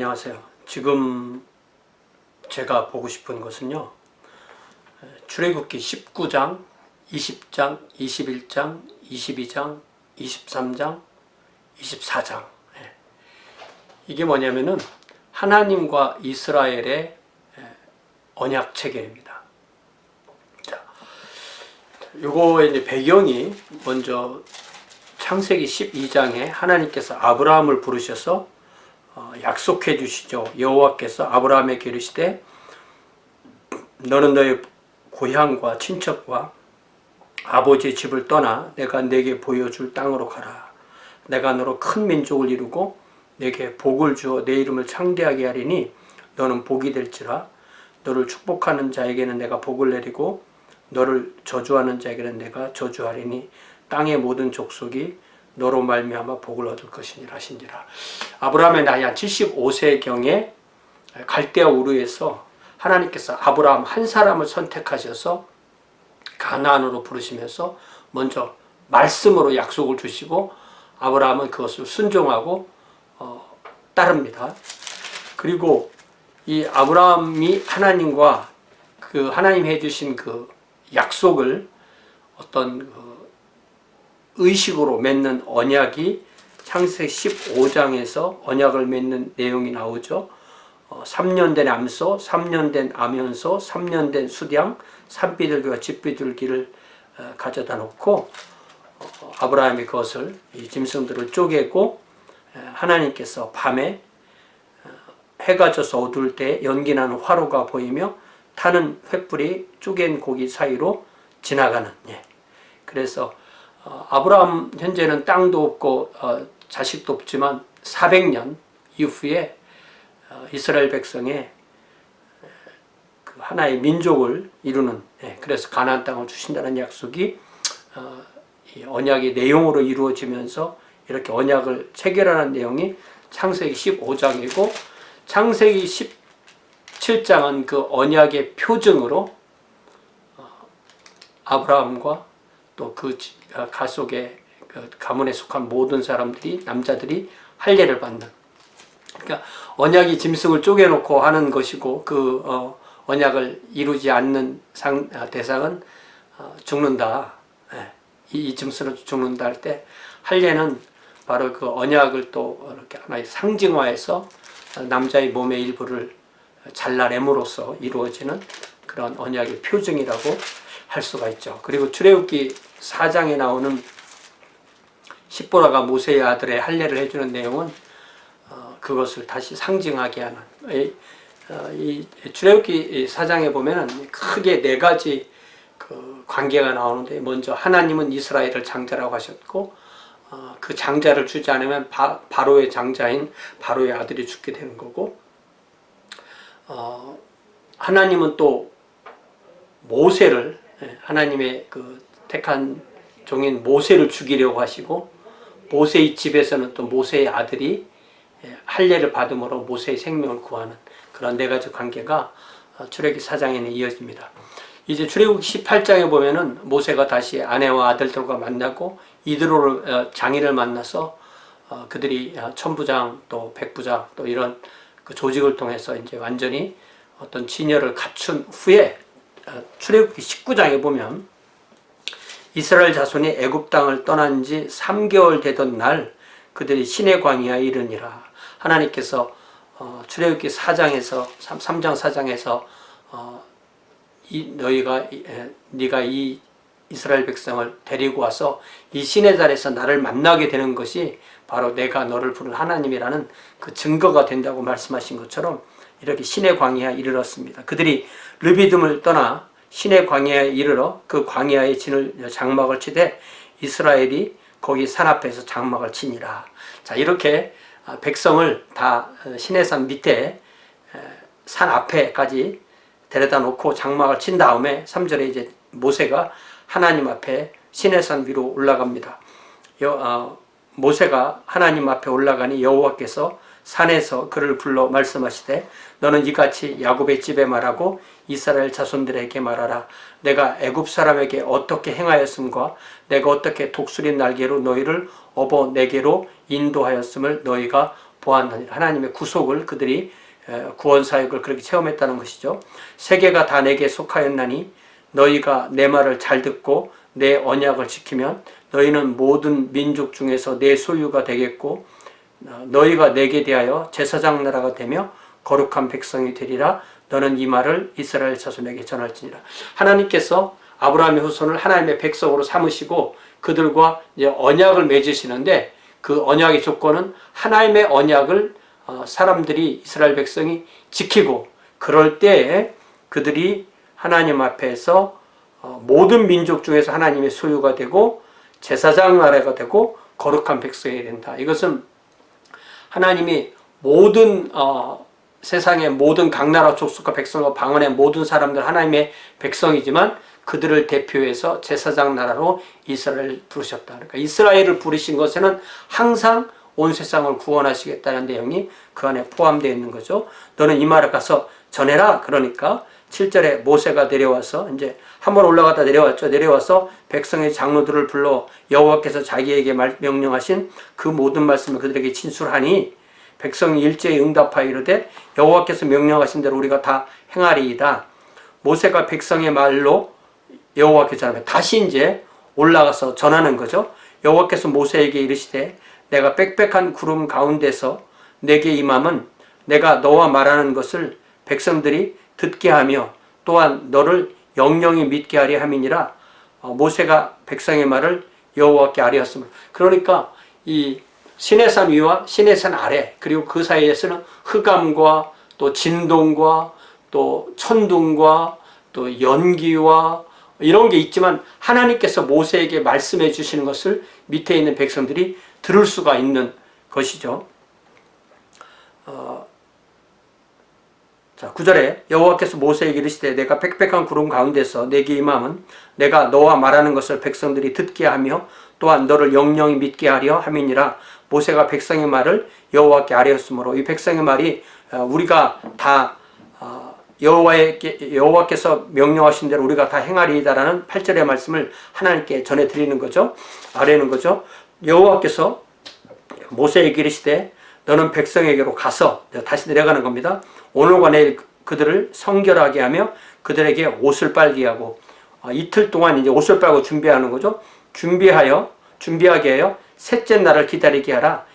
안녕하세요. 지금 제가 보고 싶은 것은요, 출애굽기 19장, 20장, 21장, 22장, 23장, 24장. 이게 뭐냐면은 하나님과 이스라엘의 언약 체결입니다. 자, 요거의 이제 배경이 먼저 창세기 12장에 하나님께서 아브라함을 부르셔서 약속해 주시죠. 여호와께서 아브라함에게 이르시되 너는 너의 고향과 친척과 아버지의 집을 떠나 내가 네게 보여줄 땅으로 가라. 내가 너로 큰 민족을 이루고 네게 복을 주어 내 이름을 창대하게 하리니 너는 복이 될지라. 너를 축복하는 자에게는 내가 복을 내리고 너를 저주하는 자에게는 내가 저주하리니 땅의 모든 족속이 너로 말미암아 복을 얻을 것이니라 하신지라. 아브라함의 나이 한 75세경에 갈대아 우르에서 하나님께서 아브라함 한 사람을 선택하셔서 가나안으로 부르시면서 먼저 말씀으로 약속을 주시고 아브라함은 그것을 순종하고 따릅니다. 그리고 이 아브라함이 하나님과 그 하나님 해주신 그 약속을 어떤 의식으로 맺는 언약이 창세기 15장에서 언약을 맺는 내용이 나오죠. 3년 된 암소, 3년 된 아면소, 3년 된 수량, 산비둘기와 집비둘기를 가져다 놓고 아브라함이 그것을 이 짐승들을 쪼개고 하나님께서 밤에 해가 져서 어두울 때 연기나는 화로가 보이며 타는 횃불이 쪼갠 고기 사이로 지나가는. 그래서 아브라함 현재는 땅도 없고 자식도 없지만 400년 이후에 이스라엘 백성의 그 하나의 민족을 이루는, 그래서 가나안 땅을 주신다는 약속이 이 언약의 내용으로 이루어지면서 이렇게 언약을 체결하는 내용이 창세기 15장이고 창세기 17장은 그 언약의 표징으로 아브라함과 또 그 가속의 그 가문에 속한 모든 사람들이, 남자들이 할례를 받는, 그러니까 언약이 짐승을 쪼개놓고 하는 것이고 그 언약을 이루지 않는 대상은 죽는다. 이 짐승은 죽는다 할 때 할례는 바로 그 언약을 또 이렇게 하나의 상징화해서 남자의 몸의 일부를 잘라냄으로써 이루어지는 그런 언약의 표징이라고 할 수가 있죠. 그리고 출애굽기 4장에 나오는 십보라가 모세의 아들의 할례를 해주는 내용은 그것을 다시 상징하게 하는, 이 출애굽기 4장에 보면은 크게 네 가지 그 관계가 나오는데, 먼저 하나님은 이스라엘을 장자라고 하셨고 그 장자를 주지 않으면 바로의 장자인 바로의 아들이 죽게 되는 거고, 하나님은 또 모세를, 하나님의 그 택한 종인 모세를 죽이려고 하시고 모세의 집에서는 또 모세의 아들이 할례를 받음으로 모세의 생명을 구하는 그런 네 가지 관계가 출애굽기 4장에는 이어집니다. 이제 출애굽기 18장에 보면은 모세가 다시 아내와 아들들과 만나고 이드로 장인을 만나서 그들이 천부장 또 백부장 또 이런 그 조직을 통해서 이제 완전히 어떤 진열을 갖춘 후에 출애굽기 19장에 보면 이스라엘 자손이 애굽 땅을 떠난 지 3개월 되던 날 그들이 시내 광야에 이르니라. 하나님께서 출애굽기 4장에서 3장 4장에서 네가 이 이스라엘 백성을 데리고 와서 이 시내산에서 나를 만나게 되는 것이 바로 내가 너를 부른 하나님이라는 그 증거가 된다고 말씀하신 것처럼 이렇게 시내 광야에 이르렀습니다. 그들이 르비딤을 떠나 시내 광야에 이르러 그 광야에 장막을 치되 이스라엘이 거기 산 앞에서 장막을 치니라. 자, 이렇게 백성을 다 시내산 밑에 산 앞에까지 데려다 놓고 장막을 친 다음에 3절에 이제 모세가 하나님 앞에 시내산 위로 올라갑니다. 모세가 하나님 앞에 올라가니 여호와께서 산에서 그를 불러 말씀하시되 너는 이같이 야곱의 집에 말하고 이스라엘 자손들에게 말하라. 내가 애굽 사람에게 어떻게 행하였음과 내가 어떻게 독수리 날개로 너희를 업어 내게로 인도하였음을 너희가 보았느니라. 하나님의 구속을 그들이 구원 사역을 그렇게 체험했다는 것이죠. 세계가 다 내게 속하였나니 너희가 내 말을 잘 듣고 내 언약을 지키면 너희는 모든 민족 중에서 내 소유가 되겠고 너희가 내게 대하여 제사장 나라가 되며 거룩한 백성이 되리라. 너는 이 말을 이스라엘 자손에게 전할지니라. 하나님께서 아브라함의 후손을 하나님의 백성으로 삼으시고 그들과 이제 언약을 맺으시는데 그 언약의 조건은 하나님의 언약을 사람들이 이스라엘 백성이 지키고 그럴 때에 그들이 하나님 앞에서 모든 민족 중에서 하나님의 소유가 되고 제사장 나라가 되고 거룩한 백성이 된다. 이것은 하나님이 모든 세상의 모든 각 나라 족속과 백성과 방언의 모든 사람들 하나님의 백성이지만 그들을 대표해서 제사장 나라로 이스라엘을 부르셨다. 그러니까 이스라엘을 부르신 것에는 항상 온 세상을 구원하시겠다는 내용이 그 안에 포함되어 있는 거죠. 너는 이 말을 가서 전해라. 그러니까 7절에 모세가 내려와서 이제 한번 올라갔다 내려왔죠. 내려와서 백성의 장로들을 불러 여호와께서 자기에게 명령하신 그 모든 말씀을 그들에게 진술하니 백성이 일제히 응답하여 이르되 여호와께서 명령하신 대로 우리가 다 행하리이다. 모세가 백성의 말로 여호와께 전하며 다시 이제 올라가서 전하는 거죠. 여호와께서 모세에게 이르시되 내가 빽빽한 구름 가운데서 내게 임함은 내가 너와 말하는 것을 백성들이 듣게 하며 또한 너를 영영히 믿게 하리 함이니라. 모세가 백성의 말을 여호와께 아뢰었습니다. 그러니까 이 시내산 위와 시내산 아래 그리고 그 사이에서는 흑암과 또 진동과 또 천둥과 또 연기와 이런 게 있지만 하나님께서 모세에게 말씀해 주시는 것을 밑에 있는 백성들이 들을 수가 있는 것이죠. 자, 9절에 여호와께서 모세에게 이르시되 내가 빽빽한 구름 가운데서 내게 임함은 내가 너와 말하는 것을 백성들이 듣게 하며 또한 너를 영영히 믿게 하려 함이니라. 모세가 백성의 말을 여호와께 아뢰었으므로 이 백성의 말이 우리가 다 여호와께서 명령하신 대로 우리가 다 행하리이다라는 8절의 말씀을 하나님께 전해드리는 거죠. 아뢰는 거죠. 여호와께서 모세에게 이르시되 너는 백성에게로 가서 다시 내려가는 겁니다. 오늘과 내일 그들을 성결하게 하며 그들에게 옷을 빨게 하고 이틀 동안 이제 옷을 빨고 준비하는 거죠. 준비하게 하여 셋째 날을 기다리게 하라.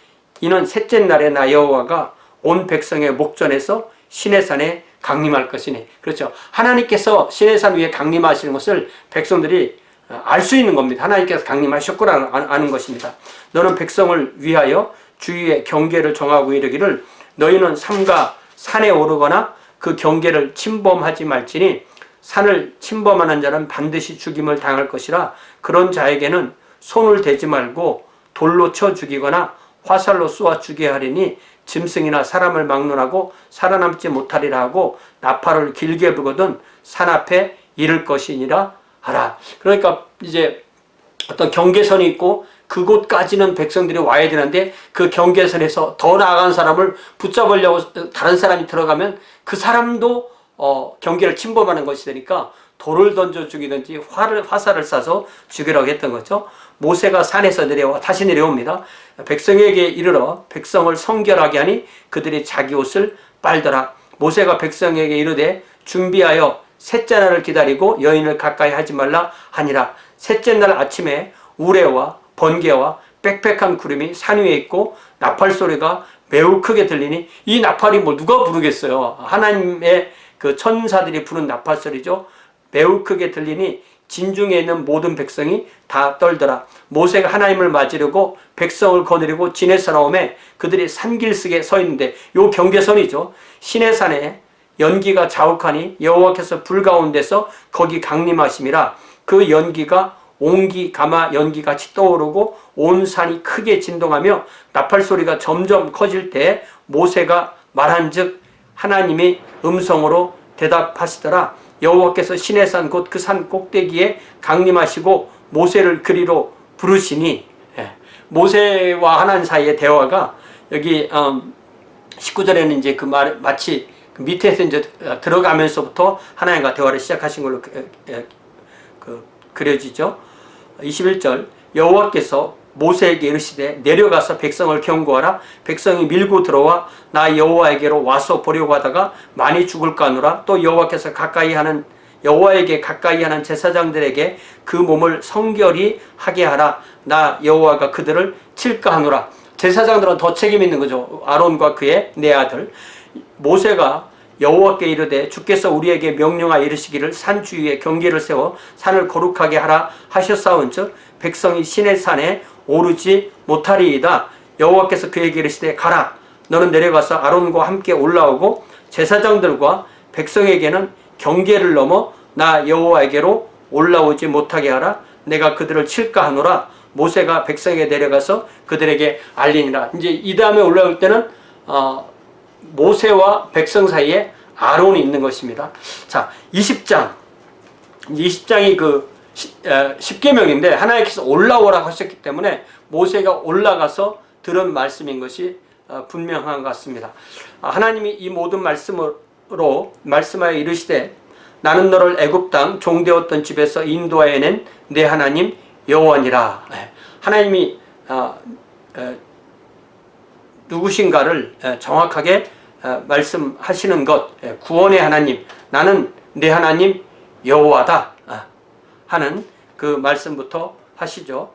이는 셋째 날에 나 여호와가 온 백성의 목전에서 시내산에 강림할 것이니. 그렇죠. 하나님께서 시내산 위에 강림하시는 것을 백성들이 알 수 있는 겁니다. 하나님께서 강림하셨구나 아는 것입니다. 너는 백성을 위하여 주위에 경계를 정하고 이르기를 너희는 삼가 산에 오르거나 그 경계를 침범하지 말지니 산을 침범하는 자는 반드시 죽임을 당할 것이라. 그런 자에게는 손을 대지 말고 돌로 쳐 죽이거나 화살로 쏘아 죽게 하리니 짐승이나 사람을 막론하고 살아남지 못하리라 하고 나팔을 길게 불거든 산 앞에 이를 것이니라 하라. 그러니까 이제 어떤 경계선이 있고 그곳까지는 백성들이 와야 되는데 그 경계선에서 더 나아간 사람을 붙잡으려고 다른 사람이 들어가면 그 사람도 경계를 침범하는 것이 되니까 돌을 던져 죽이든지 화살을 쏴서 죽이라고 했던 거죠. 모세가 산에서 내려와 다시 내려옵니다. 백성에게 이르러 백성을 성결하게 하니 그들이 자기 옷을 빨더라. 모세가 백성에게 이르되 준비하여 셋째 날을 기다리고 여인을 가까이 하지 말라 하니라. 셋째 날 아침에 우레와 번개와 빽빽한 구름이 산 위에 있고 나팔 소리가 매우 크게 들리니 이 나팔이 뭐 누가 부르겠어요. 하나님의 그 천사들이 부른 나팔 소리죠. 매우 크게 들리니 진중에 있는 모든 백성이 다 떨더라. 모세가 하나님을 맞으려고 백성을 거느리고 지내서 나오매 그들이 산길석에 서 있는데 요 경계선이죠. 시내산에 연기가 자욱하니 여호와께서 불 가운데서 거기 강림하심이라. 그 연기가 옹기 가마 연기같이 떠오르고 온 산이 크게 진동하며 나팔 소리가 점점 커질 때 모세가 말한즉 하나님이 음성으로 대답하시더라. 여호와께서 시내산 곧 그 산 꼭대기에 강림하시고 모세를 그리로 부르시니. 모세와 하나님 사이의 대화가 여기 19절에는 이제 그 말 마치 그 밑에서 이제 들어가면서부터 하나님과 대화를 시작하신 걸로 그려지죠. 21절 여호와께서 모세에게 이르시되 내려가서 백성을 경고하라. 백성이 밀고 들어와 나 여호와에게로 와서 보려고 하다가 많이 죽을까 하노라. 또 여호와에게 가까이 하는 제사장들에게 그 몸을 성결히 하게 하라. 나 여호와가 그들을 칠까 하노라. 제사장들은 더 책임 있는 거죠. 아론과 그의 네 아들. 모세가 여호와께 이르되 주께서 우리에게 명령하여 이르시기를 산 주위에 경계를 세워 산을 거룩하게 하라 하셨사온즉 백성이 시내 산에 오르지 못하리이다. 여호와께서 그에게 이르시되 가라. 너는 내려가서 아론과 함께 올라오고 제사장들과 백성에게는 경계를 넘어 나 여호와에게로 올라오지 못하게 하라. 내가 그들을 칠까 하노라. 모세가 백성에게 내려가서 그들에게 알리니라. 이제 이 다음에 올라올 때는 모세와 백성 사이에 아론이 있는 것입니다. 자, 20장이 그 10계명인데 하나님께서 올라오라고 하셨기 때문에 모세가 올라가서 들은 말씀인 것이 분명한 것 같습니다. 하나님이 이 모든 말씀으로 말씀하여 이르시되 나는 너를 애굽 땅 종되었던 집에서 인도하여 낸 내 하나님 여호와니라. 하나님이 누구신가를 정확하게 말씀하시는 것, 구원의 하나님, 나는 내 하나님 여호와다 하는 그 말씀부터 하시죠.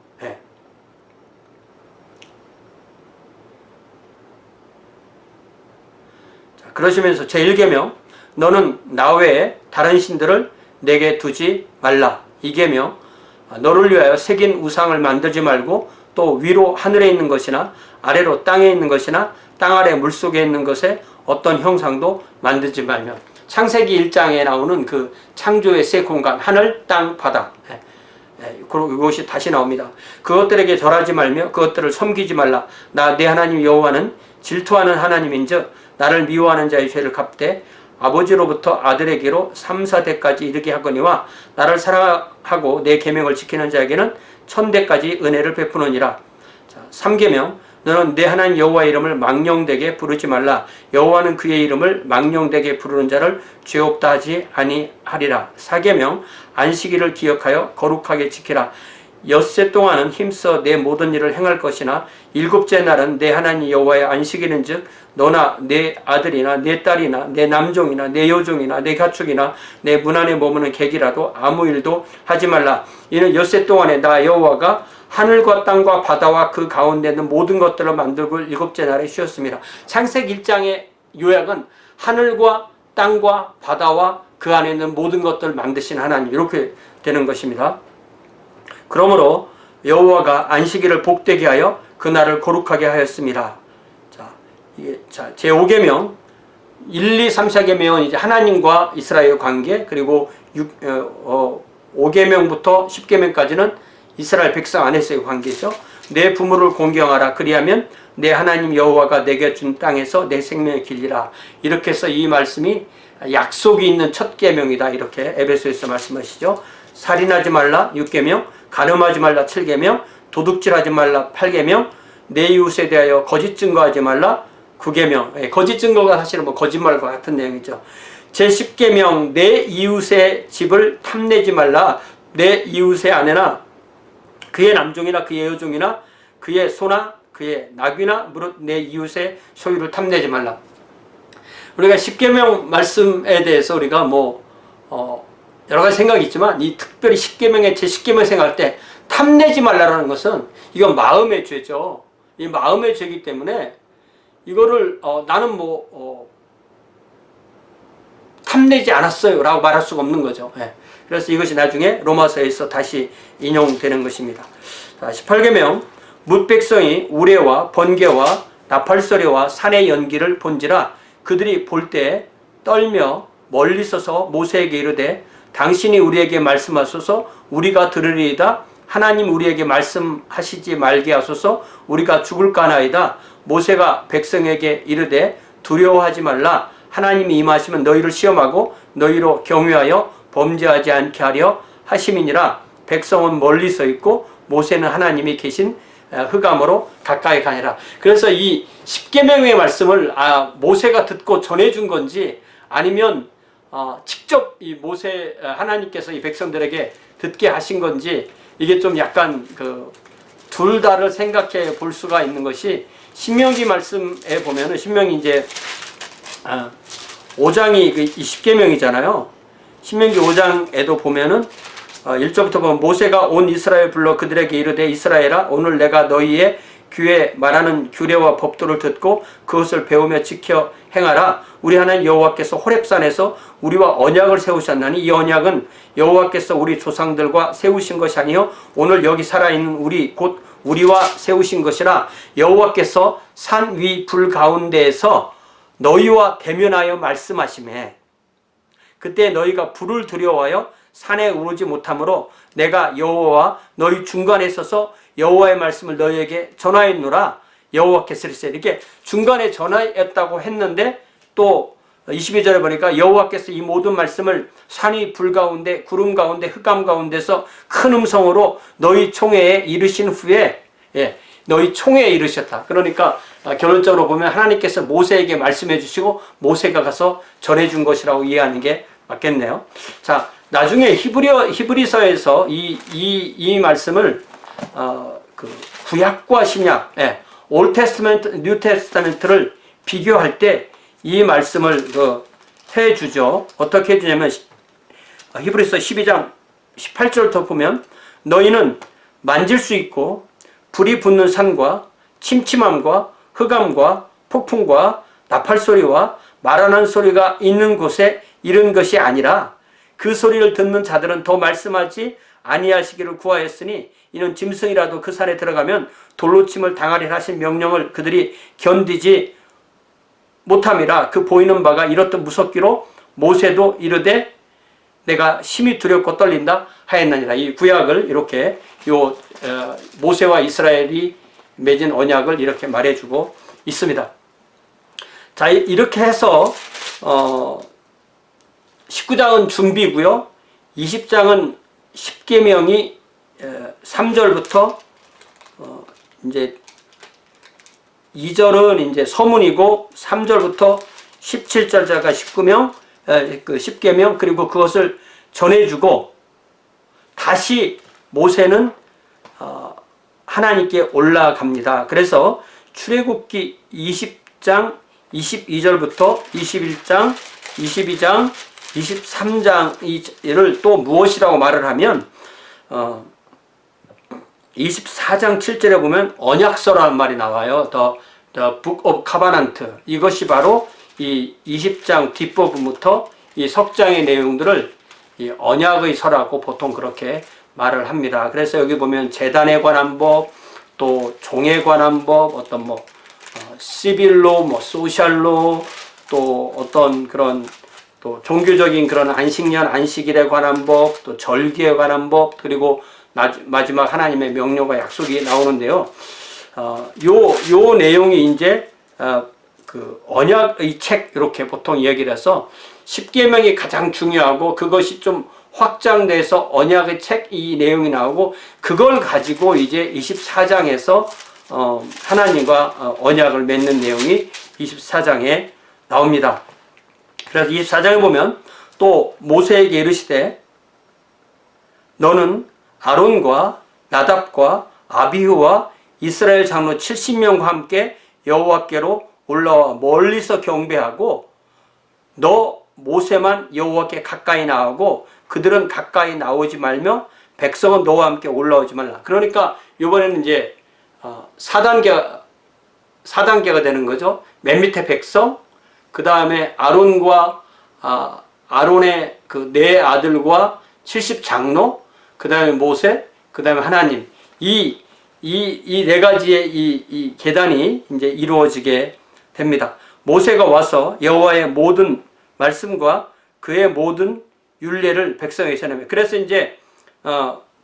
자, 그러시면서 제1계명 너는 나 외에 다른 신들을 내게 두지 말라. 2계명 너를 위하여 새긴 우상을 만들지 말고 또 위로 하늘에 있는 것이나 아래로 땅에 있는 것이나 땅 아래 물속에 있는 것에 어떤 형상도 만들지 말며. 창세기 1장에 나오는 그 창조의 세 공간 하늘, 땅, 바다 이것이 다시 나옵니다. 그것들에게 절하지 말며 그것들을 섬기지 말라. 나 내 하나님 여호와는 질투하는 하나님인즉 나를 미워하는 자의 죄를 갚되 아버지로부터 아들에게로 3, 4대까지 이르게 하거니와 나를 사랑하고 내 계명을 지키는 자에게는 1000대까지 은혜를 베푸느니라. 3계명 너는 내 하나님 여호와의 이름을 망령되게 부르지 말라. 여호와는 그의 이름을 망령되게 부르는 자를 죄 없다 하지 아니하리라. 4계명 안식일을 기억하여 거룩하게 지키라. 엿새 동안은 힘써 내 모든 일을 행할 것이나 일곱째 날은 내 하나님 여호와의 안식일인즉 너나 내 아들이나 내 딸이나 내 남종이나 내 여종이나 내 가축이나 내 문 안에 머무는 객이라도 아무 일도 하지 말라. 이는 엿새 동안에 나 여호와가 하늘과 땅과 바다와 그 가운데 있는 모든 것들을 만들고 일곱째 날에 쉬었습니다. 창세기 1장의 요약은 하늘과 땅과 바다와 그 안에 있는 모든 것들을 만드신 하나님, 이렇게 되는 것입니다. 그러므로 여호와가 안식일을 복되게 하여 그날을 거룩하게 하였습니다. 자, 제5계명 1, 2, 3, 4계명은 이제 하나님과 이스라엘의 관계, 그리고 5계명부터 10계명까지는 이스라엘 백성 안에서의 관계죠. 내 부모를 공경하라. 그리하면 내 하나님 여호와가 내게 준 땅에서 내 생명을 길리라. 이렇게 해서 이 말씀이 약속이 있는 첫 계명이다. 이렇게 에베소에서 말씀하시죠. 살인하지 말라 6계명, 간음하지 말라 7계명, 도둑질하지 말라 8계명, 내 이웃에 대하여 거짓 증거하지 말라 9계명. 거짓 증거가 사실은 뭐 거짓말과 같은 내용이죠. 제10계명 내 이웃의 집을 탐내지 말라. 내 이웃의 아내나 그의 남종이나 그의 여종이나 그의 소나 그의 낙이나 무릇 내 이웃의 소유를 탐내지 말라. 우리가 10계명 말씀에 대해서 우리가 여러 가지 생각이 있지만 이 특별히 10계명의 제10계명 생각할 때 탐내지 말라라는 것은 이건 마음의 죄죠. 이 마음의 죄이기 때문에 이거를 나는 탐내지 않았어요 라고 말할 수가 없는 거죠. 그래서 이것이 나중에 로마서에서 다시 인용되는 것입니다. 자, 18계명 뭇 백성이 우레와 번개와 나팔소리와 산의 연기를 본지라 그들이 볼 때 떨며 멀리 서서 모세에게 이르되 당신이 우리에게 말씀하소서 우리가 들으리이다. 하나님 우리에게 말씀하시지 말게 하소서 우리가 죽을까 하나이다. 모세가 백성에게 이르되 두려워하지 말라. 하나님이 임하시면 너희를 시험하고 너희로 경유하여 범죄하지 않게 하려 하심이니라. 백성은 멀리 서 있고 모세는 하나님이 계신 흑암으로 가까이 가니라. 그래서 이 10계명의 말씀을 모세가 듣고 전해준 건지 아니면 직접 이 하나님께서 이 백성들에게 듣게 하신 건지 이게 좀 약간 둘 다를 생각해 볼 수가 있는 것이 신명기 말씀에 보면은 신명기 이제 5장이 그 10계명이잖아요. 신명기 5장에도 보면은 1절부터 보면 모세가 온 이스라엘 불러 그들에게 이르되 이스라엘아 오늘 내가 너희의 귀에 말하는 규례와 법도를 듣고 그것을 배우며 지켜 행하라. 우리 하나님 여호와께서 호렙산에서 우리와 언약을 세우셨나니 이 언약은 여호와께서 우리 조상들과 세우신 것이 아니요 오늘 여기 살아있는 우리 곧 우리와 세우신 것이라. 여호와께서 산 위 불 가운데에서 너희와 대면하여 말씀하시매 그때 너희가 불을 두려워하여 산에 오르지 못하므로 내가 여호와와 너희 중간에 서서 여호와의 말씀을 너희에게 전하였노라. 여호와께서 이르시되 이렇게 중간에 전하였다고 했는데 또 22절에 보니까 여호와께서 이 모든 말씀을 산이 불 가운데 구름 가운데 흑암 가운데서 큰 음성으로 너희 총회에 이르신 후에 너희 총회에 이르셨다. 그러니까 결론적으로 보면 하나님께서 모세에게 말씀해 주시고 모세가 가서 전해 준 것이라고 이해하는 게 맞겠네요. 자, 나중에 히브리서에서 이 말씀을 그 구약과 신약, 올 테스트먼트, 뉴 테스트먼트를 비교할 때 이 말씀을 해주죠. 어떻게 해주냐면 히브리서 12장 18절부터 보면 너희는 만질 수 있고 불이 붙는 산과 침침함과 흑암과 폭풍과 나팔소리와 말하는 소리가 있는 곳에 이른 것이 아니라 그 소리를 듣는 자들은 더 말씀하지 아니하시기를 구하였으니 이는 짐승이라도 그 산에 들어가면 돌로 침을 당하리라 하신 명령을 그들이 견디지 못함이라. 그 보이는 바가 이렇듯 무섭기로 모세도 이르되 내가 심히 두렵고 떨린다 하였느니라. 이 구약을 이렇게 모세와 이스라엘이 맺은 언약을 이렇게 말해주고 있습니다. 자, 이렇게 해서 19장은 준비고요. 20장은 10계명이 3절부터 이제 2절은 이제 서문이고 3절부터 17절자가 10계명 그리고 그것을 전해주고 다시 모세는 하나님께 올라갑니다. 그래서 출애굽기 20장 22절부터 21장 22장 23장을 또 무엇이라고 말을 하면 24장 7절에 보면 언약서라는 말이 나와요. The Book of Covenant. 이것이 바로 이 20장 뒷부분부터 이 석장의 내용들을 이 언약의 서라고 보통 그렇게 말을 합니다. 그래서 여기 보면 제단에 관한 법, 또 종에 관한 법, 어떤 시빌로, 소셜로, 또 어떤 그런 또 종교적인 그런 안식년, 안식일에 관한 법, 또 절기에 관한 법, 그리고 마지막 하나님의 명령과 약속이 나오는데요. 요 내용이 이제 그 언약의 책 이렇게 보통 이야기를 해서 10계명이 가장 중요하고 그것이 좀 확장돼서 언약의 책 이 내용이 나오고 그걸 가지고 이제 24장에서 하나님과 언약을 맺는 내용이 24장에 나옵니다. 그래서 24장에 보면 또 모세에게 이르시되 너는 아론과 나답과 아비후와 이스라엘 장로 70명과 함께 여호와께로 올라와 멀리서 경배하고 너 모세만 여호와께 가까이 나오고 그들은 가까이 나오지 말며 백성은 너와 함께 올라오지 말라. 그러니까 이번에는 이제 4단계가 되는 거죠. 맨 밑에 백성, 그 다음에 아론과 아론의 그 네 아들과 70 장로, 그 다음에 모세, 그 다음에 하나님. 이 네 가지의 이 계단이 이제 이루어지게 됩니다. 모세가 와서 여호와의 모든 말씀과 그의 모든 율례를 백성에게 전합니다. 그래서 이제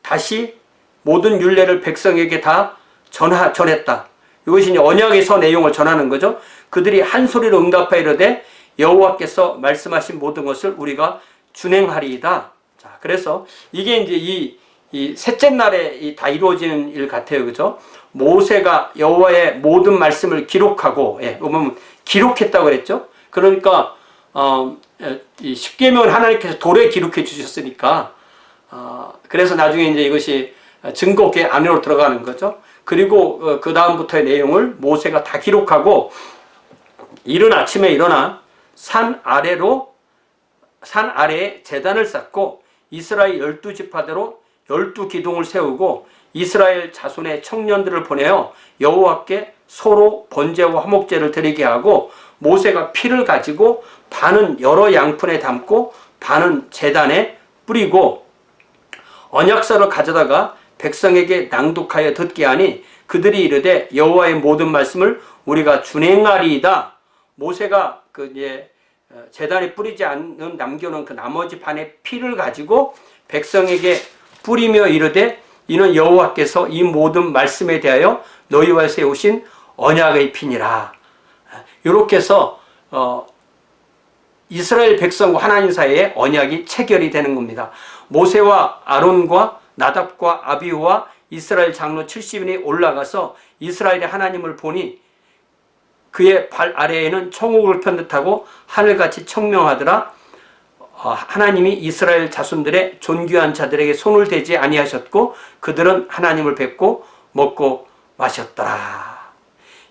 다시 모든 율례를 백성에게 다 전했다. 이것이 이제 언약에서 내용을 전하는 거죠. 그들이 한 소리로 응답하여 이르되 여호와께서 말씀하신 모든 것을 우리가 준행하리이다. 자, 그래서 이게 이제 이 셋째 날에 다 이루어지는 일 같아요. 그죠? 모세가 여호와의 모든 말씀을 기록하고, 보면 기록했다고 그랬죠? 그러니까, 이 십계명을 하나님께서 돌에 기록해 주셨으니까, 그래서 나중에 이제 이것이 증거계 안으로 들어가는 거죠. 그리고 그 다음부터의 내용을 모세가 다 기록하고 이른 아침에 일어나 산 아래에 제단을 쌓고 이스라엘 12지파대로 12기둥을 세우고 이스라엘 자손의 청년들을 보내어 여호와께 서로 번제와 화목제를 드리게 하고 모세가 피를 가지고 반은 여러 양푼에 담고 반은 제단에 뿌리고 언약서를 가져다가 백성에게 낭독하여 듣게 하니 그들이 이르되 여호와의 모든 말씀을 우리가 준행하리이다. 모세가 제단에 뿌리지 않는 남겨놓은 그 나머지 반의 피를 가지고 백성에게 뿌리며 이르되 이는 여호와께서 이 모든 말씀에 대하여 너희와 세우신 언약의 피니라. 이렇게 해서 이스라엘 백성과 하나님 사이에 언약이 체결이 되는 겁니다. 모세와 아론과 나답과 아비후와 이스라엘 장로 70인이 올라가서 이스라엘의 하나님을 보니 그의 발 아래에는 청옥을 편 듯하고 하늘같이 청명하더라. 하나님이 이스라엘 자손들의 존귀한 자들에게 손을 대지 아니하셨고 그들은 하나님을 뵙고 먹고 마셨더라.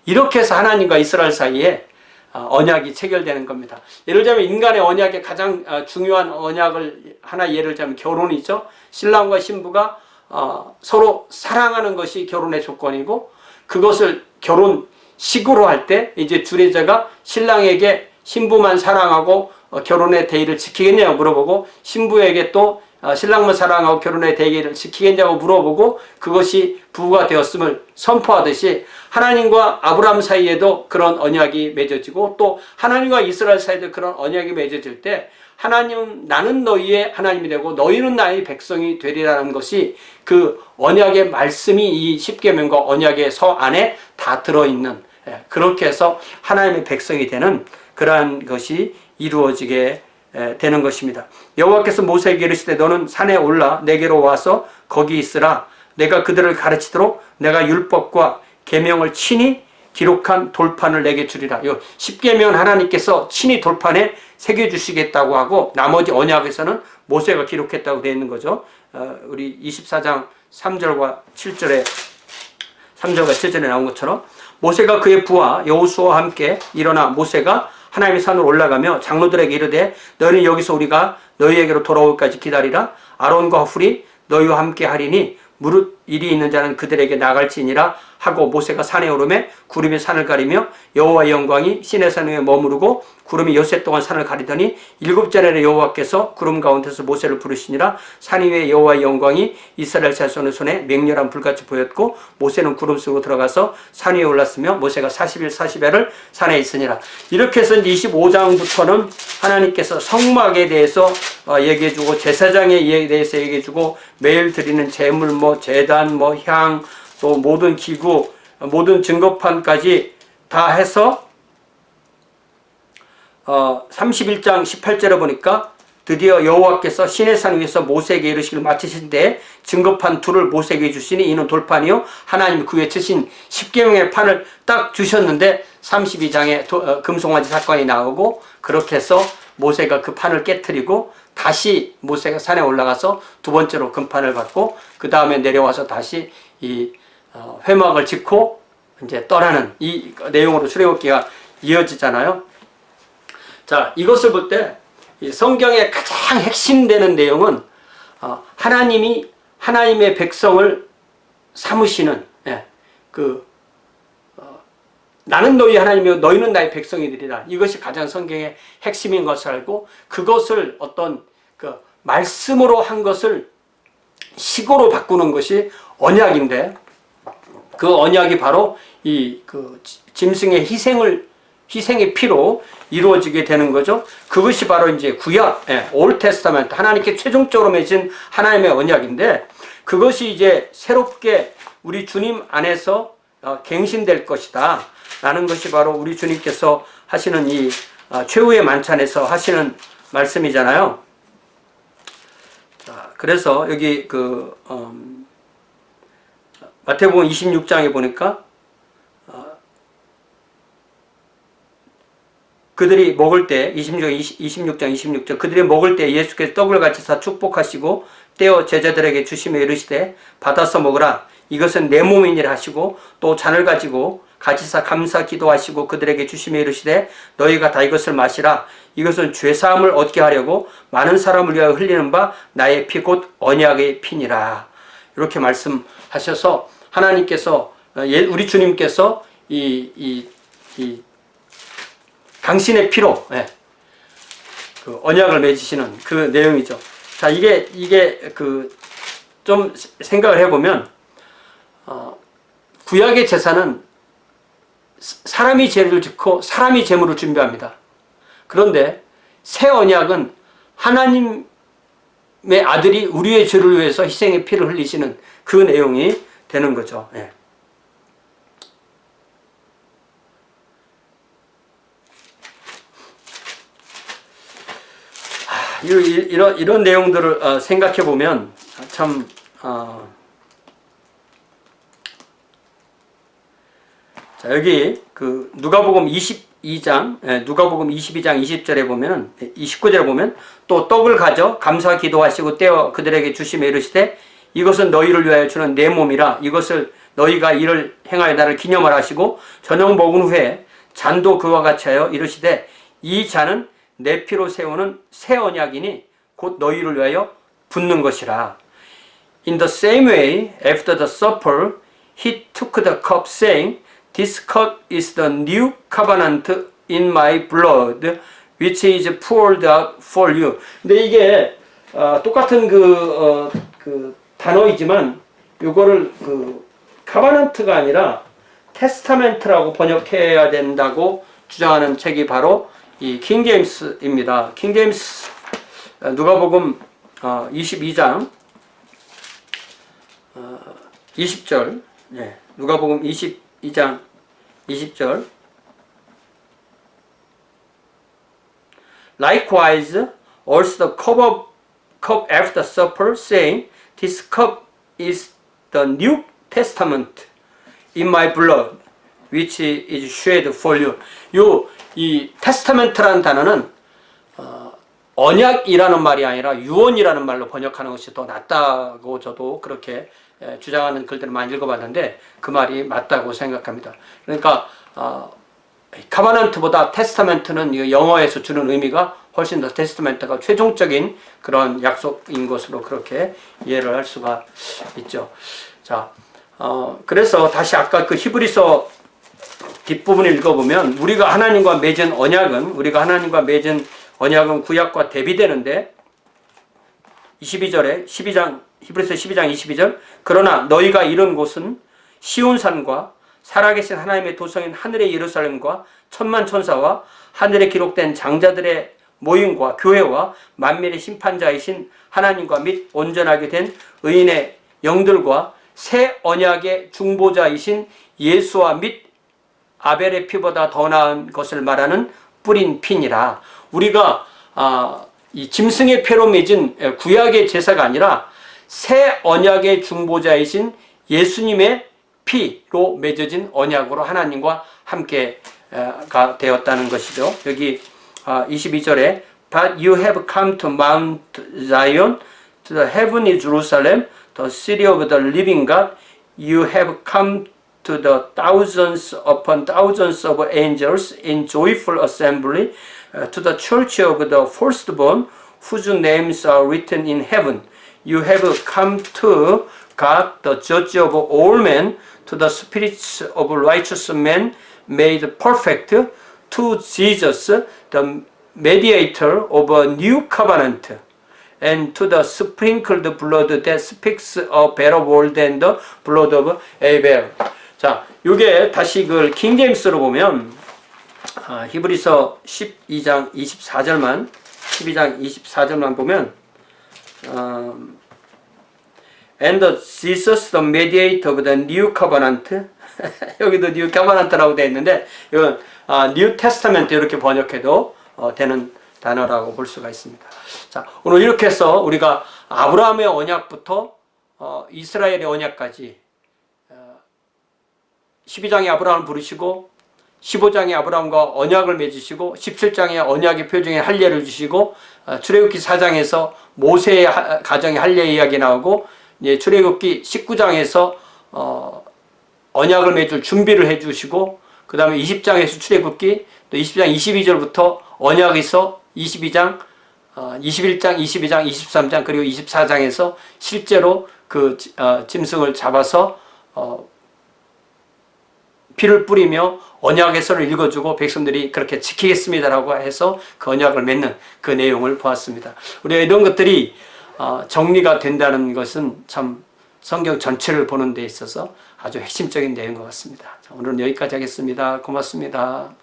이렇게 해서 하나님과 이스라엘 사이에 언약이 체결되는 겁니다. 예를 들면 인간의 언약의 가장 중요한 언약을 하나 예를 들면 결혼이죠. 신랑과 신부가 서로 사랑하는 것이 결혼의 조건이고 그것을 결혼식으로 할 때 이제 주례자가 신랑에게 신부만 사랑하고 결혼의 대의를 지키겠냐고 물어보고 신부에게 또 신랑만 사랑하고 결혼의 대의를 지키겠냐고 물어보고 그것이 부부가 되었음을 선포하듯이 하나님과 아브라함 사이에도 그런 언약이 맺어지고 또 하나님과 이스라엘 사이에도 그런 언약이 맺어질 때 하나님 나는 너희의 하나님이 되고 너희는 나의 백성이 되리라는 것이 그 언약의 말씀이 이 십계명과 언약의 서 안에 다 들어있는 그렇게 해서 하나님의 백성이 되는 그러한 것이 이루어지게 되는 것입니다. 여호와께서 모세에게 이르시되 너는 산에 올라 내게로 와서 거기 있으라. 내가 그들을 가르치도록 내가 율법과 계명을 친히 기록한 돌판을 내게 주리라. 요 십계명은 하나님께서 친히 돌판에 새겨주시겠다고 하고 나머지 언약에서는 모세가 기록했다고 되어 있는 거죠. 우리 24장 3절과 7절에 3절과 7절에 나온 것처럼 모세가 그의 부하 여호수아와 함께 일어나 모세가 하나님의 산으로 올라가며 장로들에게 이르되 너희는 여기서 우리가 너희에게로 돌아올까지 기다리라. 아론과 훌이 너희와 함께 하리니 무릇 일이 있는 자는 그들에게 나갈지니라 하고 모세가 산에 오르매 구름이 산을 가리며 여호와의 영광이 시내산 위에 머무르고 구름이 엿새 동안 산을 가리더니 일곱째 날에 여호와께서 구름 가운데서 모세를 부르시니라. 산 위에 여호와의 영광이 이스라엘 자손의 손에 맹렬한 불같이 보였고 모세는 구름 속으로 들어가서 산 위에 올랐으며 모세가 40일 40야를 산에 있으니라. 이렇게 해서 이제 25장부터는 하나님께서 성막에 대해서 얘기해주고 제사장에 대해서 얘기해주고 매일 드리는 제물 제단 향 또 모든 기구 모든 증거판까지 다 해서 31장 18절에 보니까 드디어 여호와께서 시내산 위에서 모세에게 이르시기를 마치신 때에 증거판 둘을 모세에게 주시니 이는 돌판이요 하나님 그 위에 치신 십계명의 판을 딱 주셨는데 32장에 금송아지 사건이 나오고 그렇게 해서 모세가 그 판을 깨트리고 다시 모세가 산에 올라가서 두 번째로 금판을 받고 그 다음에 내려와서 다시 이 회막을 짓고 이제 떠나는 이 내용으로 출애굽기가 이어지잖아요. 자, 이것을 볼 때 성경의 가장 핵심되는 내용은 하나님이 하나님의 백성을 삼으시는 나는 너희 하나님이요 너희는 나의 백성이 되리라. 이것이 가장 성경의 핵심인 것을 알고 그것을 어떤 말씀으로 한 것을 식으로 바꾸는 것이 언약인데 그 언약이 바로 이 짐승의 희생의 피로 이루어지게 되는 거죠. 그것이 바로 이제 구약, 올 테스타멘트, 하나님께 최종적으로 맺은 하나님의 언약인데 그것이 이제 새롭게 우리 주님 안에서 갱신될 것이다. 라는 것이 바로 우리 주님께서 하시는 이 최후의 만찬에서 하시는 말씀이잖아요. 자, 그래서 여기 마태복음 26장에 보니까 그들이 먹을 때 26장 26절 그들이 먹을 때 예수께서 떡을 같이 사 축복하시고 떼어 제자들에게 주시며 이르시되 받아서 먹으라 이것은 내 몸이니라 하시고 또 잔을 가지고 가지사 감사 기도하시고 그들에게 주시며 이르시되 너희가 다 이것을 마시라. 이것은 죄사함을 얻게 하려고 많은 사람을 위하여 흘리는 바 나의 피 곧 언약의 피니라. 이렇게 말씀하셔서 하나님께서 우리 주님께서 이 당신의 피로 그 언약을 맺으시는 그 내용이죠. 자, 이게 그 좀 생각을 해보면 구약의 제사는 사람이 죄를 짓고 사람이 제물을 준비합니다. 그런데 새 언약은 하나님의 아들이 우리의 죄를 위해서 희생의 피를 흘리시는 그 내용이 되는 거죠. 예. 이런 내용들을 생각해 보면 참 자, 여기 그 누가복음 22장 20절에 보면은 29절에 보면 또 떡을 가져 감사 기도하시고 떼어 그들에게 주시며 이르시되 이것은 너희를 위하여 주는 내 몸이라. 이것을 너희가 이를 행하여 나를 기념하라 하시고 저녁 먹은 후에 잔도 그와 같이 하여 이르시되 이 잔은 내 피로 세우는 새 언약이니 곧 너희를 위하여 붓는 것이라. In the same way, after the supper, he took the cup, saying, This cup is the new covenant in my blood, which is poured out for you. 근데 이게 똑같은 그 단어이지만 이거를 그 카바넌트가 아니라 테스타멘트라고 번역해야 된다고 주장하는 책이 바로 이 킹제임스입니다. 킹제임스 누가복음 22장 20절, 누가복음 22장 20절. Likewise, also the cup after supper, saying, This cup is the New Testament in my blood, which is shed for you. 이 테스타멘트라는 단어는 언약이라는 말이 아니라 유언이라는 말로 번역하는 것이 더 낫다고 저도 그렇게 주장하는 글들을 많이 읽어봤는데 그 말이 맞다고 생각합니다. 그러니까 카바넌트보다 테스타멘트는 영어에서 주는 의미가 훨씬 더 테스타멘트가 최종적인 그런 약속인 것으로 그렇게 이해를 할 수가 있죠. 자, 그래서 다시 아까 그 히브리서 뒷부분을 읽어보면 우리가 하나님과 맺은 언약은 구약과 대비되는데 22절에 히브리서 12장 22절 그러나 너희가 이른 곳은 시온산과 살아계신 하나님의 도성인 하늘의 예루살렘과 천만 천사와 하늘에 기록된 장자들의 모임과 교회와 만민의 심판자이신 하나님과 및 온전하게 된 의인의 영들과 새 언약의 중보자이신 예수와 및 아벨의 피보다 더 나은 것을 말하는 뿌린 피니라. 우리가 이 짐승의 피로 맺은 구약의 제사가 아니라 새 언약의 중보자이신 예수님의 피로 맺어진 언약으로 하나님과 함께가 되었다는 것이죠. 여기 22절에 But you have come to Mount Zion, to the heavenly Jerusalem, the city of the living God. You have come to the thousands upon thousands of angels in joyful assembly, to the church of the firstborn, whose names are written in heaven. You have come to God, the judge of all men, to the spirits of righteous men made perfect, to Jesus, the mediator of a new covenant, and to the sprinkled blood that speaks a better word than the blood of Abel. 자, 요게 다시 그걸 킹제임스로 보면 히브리서 12장 24절만 보면 And Jesus the mediator of the new covenant 여기도 new covenant라고 되어 있는데 이건 New Testament 이렇게 번역해도 되는 단어라고 볼 수가 있습니다. 자, 오늘 이렇게 해서 우리가 아브라함의 언약부터 이스라엘의 언약까지 12장에 아브라함을 부르시고 15장에 아브라함과 언약을 맺으시고 17장에 언약의 표징에 할례를 주시고 출애굽기 4장에서 모세의 가정의 할례 이야기 나오고 출애굽기 19장에서 언약을 맺을 준비를 해주시고, 그 다음에 20장에서 출애굽기, 또 20장 22절부터 언약에서 22장, 21장, 22장, 23장, 그리고 24장에서 실제로 그 짐승을 잡아서 피를 뿌리며 언약에서를 읽어주고 백성들이 그렇게 지키겠습니다라고 해서 그 언약을 맺는 그 내용을 보았습니다. 우리가 이런 것들이 정리가 된다는 것은 참 성경 전체를 보는 데 있어서 아주 핵심적인 내용인 것 같습니다. 자, 오늘은 여기까지 하겠습니다. 고맙습니다.